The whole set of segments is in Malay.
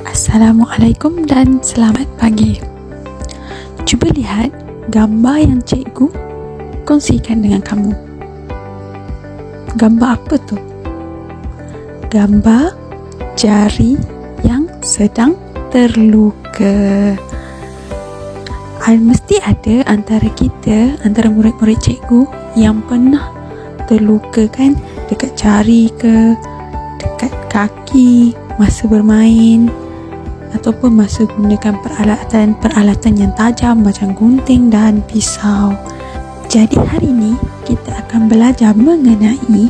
Assalamualaikum dan selamat pagi. Cuba lihat gambar yang cikgu kongsikan dengan kamu. Gambar apa tu? Gambar jari yang sedang terluka. Mesti ada antara kita, antara murid-murid cikgu yang pernah terluka kan, dekat jari ke, dekat kaki masa bermain, ataupun masa gunakan peralatan yang tajam macam gunting dan pisau. Jadi hari ini kita akan belajar mengenai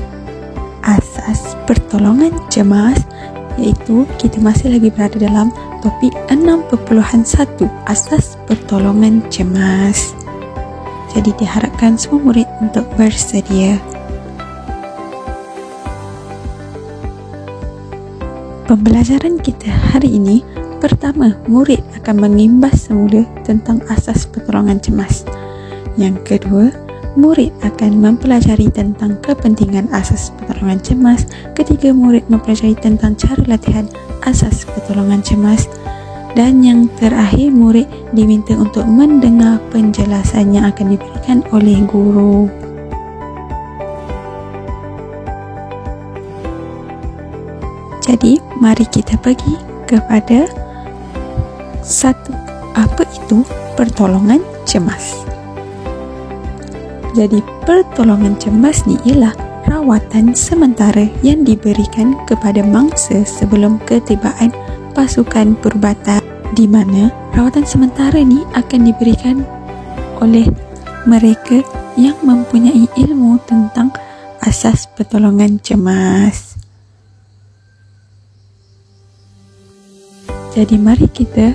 asas pertolongan cemas, iaitu kita masih lagi berada dalam topik 6.1 asas pertolongan cemas. Jadi diharapkan semua murid untuk bersedia. Pembelajaran kita hari ini, pertama, murid akan mengimbas semula tentang asas pertolongan cemas. Yang kedua, murid akan mempelajari tentang kepentingan asas pertolongan cemas. Ketiga, murid mempelajari tentang cara latihan asas pertolongan cemas. Dan yang terakhir, murid diminta untuk mendengar penjelasan yang akan diberikan oleh guru. Jadi, mari kita pergi kepada satu, apa itu pertolongan cemas. Jadi, pertolongan cemas ni ialah rawatan sementara yang diberikan kepada mangsa sebelum ketibaan pasukan perubatan, di mana rawatan sementara ni akan diberikan oleh mereka yang mempunyai ilmu tentang asas pertolongan cemas. Jadi mari kita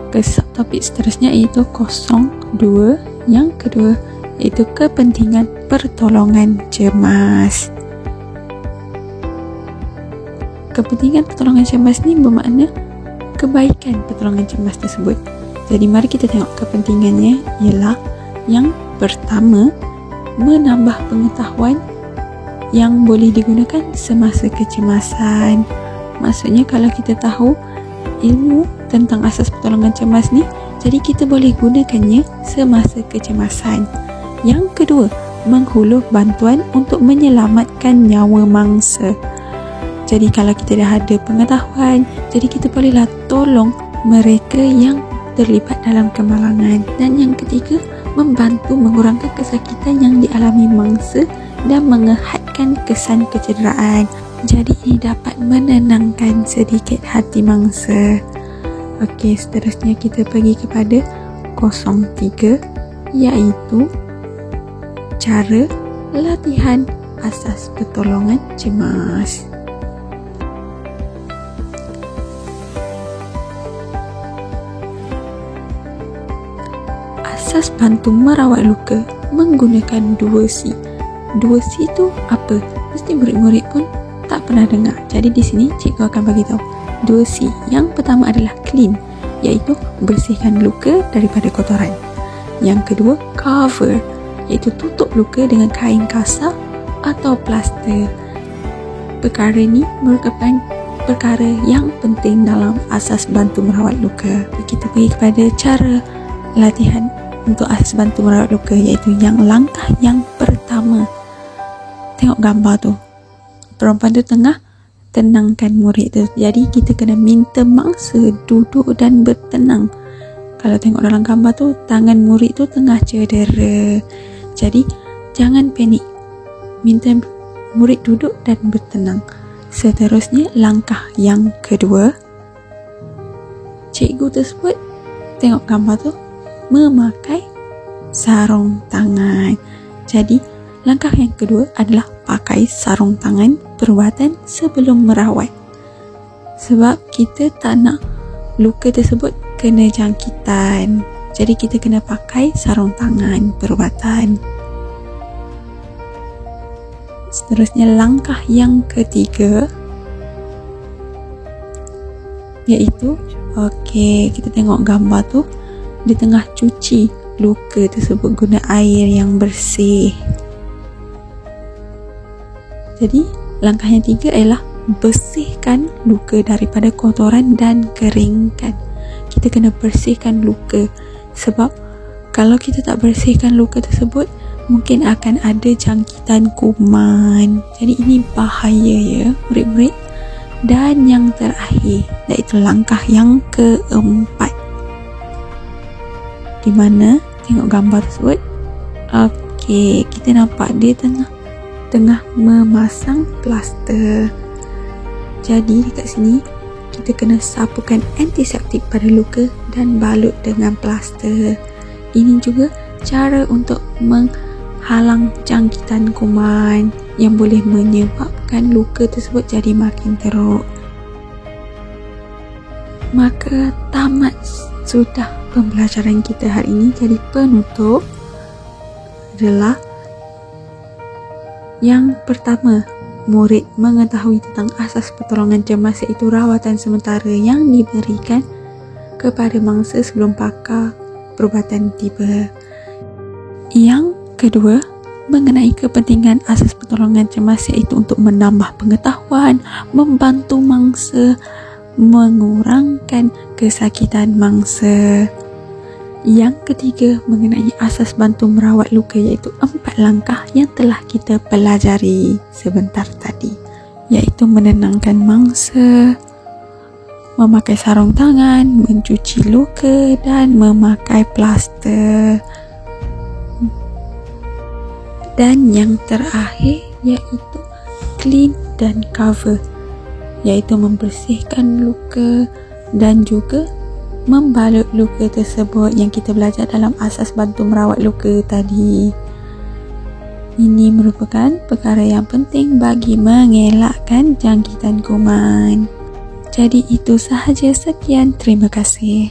ke subtopik seterusnya, iaitu 02. Yang kedua iaitu kepentingan pertolongan cemas. Kepentingan pertolongan cemas ni bermakna kebaikan pertolongan cemas tersebut. Jadi mari kita tengok kepentingannya ialah yang pertama, menambah pengetahuan yang boleh digunakan semasa kecemasan. Maksudnya kalau kita tahu ilmu tentang asas pertolongan cemas ni, jadi kita boleh gunakannya semasa kecemasan. Yang kedua, menghulur bantuan untuk menyelamatkan nyawa mangsa. Jadi kalau kita dah ada pengetahuan, jadi kita bolehlah tolong mereka yang terlibat dalam kemalangan. Dan yang ketiga, membantu mengurangkan kesakitan yang dialami mangsa dan mengehatkan kesan kecederaan. Jadi ini dapat menenangkan sedikit hati mangsa. Okey, seterusnya kita pergi kepada 03, iaitu cara latihan asas pertolongan cemas. Asas bantu merawat luka menggunakan 2C. 2C tu apa? Mesti murid-murid pun tak pernah dengar. Jadi di sini cikgu akan bagi tahu 2C. Yang pertama adalah clean, iaitu bersihkan luka daripada kotoran. Yang kedua, cover, iaitu tutup luka dengan kain kasar atau plaster. Perkara ni merupakan perkara yang penting dalam asas bantu merawat luka. Kita pergi kepada cara latihan untuk asas bantu merawat luka, iaitu yang langkah yang pertama. Tengok gambar tu, perempuan tu tengah tenangkan murid tu. Jadi kita kena minta mangsa duduk dan bertenang. Kalau tengok dalam gambar tu, tangan murid tu tengah cedera. Jadi jangan panik, minta murid duduk dan bertenang. Seterusnya, langkah yang kedua, cikgu tersebut, tengok gambar tu, memakai sarung tangan. Jadi langkah yang kedua adalah pakai sarung tangan perubatan sebelum merawat. Sebab kita tak nak luka tersebut kena jangkitan. Jadi kita kena pakai sarung tangan perubatan. Seterusnya, langkah yang ketiga, iaitu kita tengok gambar tu, di tengah cuci luka tersebut guna air yang bersih. Jadi langkah yang tiga ialah bersihkan luka daripada kotoran dan keringkan. Kita kena bersihkan luka, sebab kalau kita tak bersihkan luka tersebut, mungkin akan ada jangkitan kuman. Jadi ini bahaya ya murid-murid. Dan yang terakhir, iaitu langkah yang keempat, di mana tengok gambar tersebut. Okey, kita nampak dia tengah memasang plaster. Jadi dekat sini kita kena sapukan antiseptik pada luka dan balut dengan plaster. Ini juga cara untuk menghalang jangkitan kuman yang boleh menyebabkan luka tersebut jadi makin teruk. Maka tamat sudah pembelajaran kita hari ini. Jadi penutup adalah yang pertama, murid mengetahui tentang asas pertolongan cemas, iaitu rawatan sementara yang diberikan kepada mangsa sebelum pakar perubatan tiba. Yang kedua, mengenai kepentingan asas pertolongan cemas, iaitu untuk menambah pengetahuan, membantu mangsa, mengurangkan kesakitan mangsa. Yang ketiga, mengenai asas bantu merawat luka, iaitu 4 langkah yang telah kita pelajari sebentar tadi, iaitu menenangkan mangsa, memakai sarung tangan, mencuci luka dan memakai plaster. Dan yang terakhir iaitu clean dan cover, iaitu membersihkan luka dan juga membalut luka tersebut yang kita belajar dalam asas bantu merawat luka tadi. Ini merupakan perkara yang penting bagi mengelakkan jangkitan kuman. Jadi itu sahaja, sekian, terima kasih.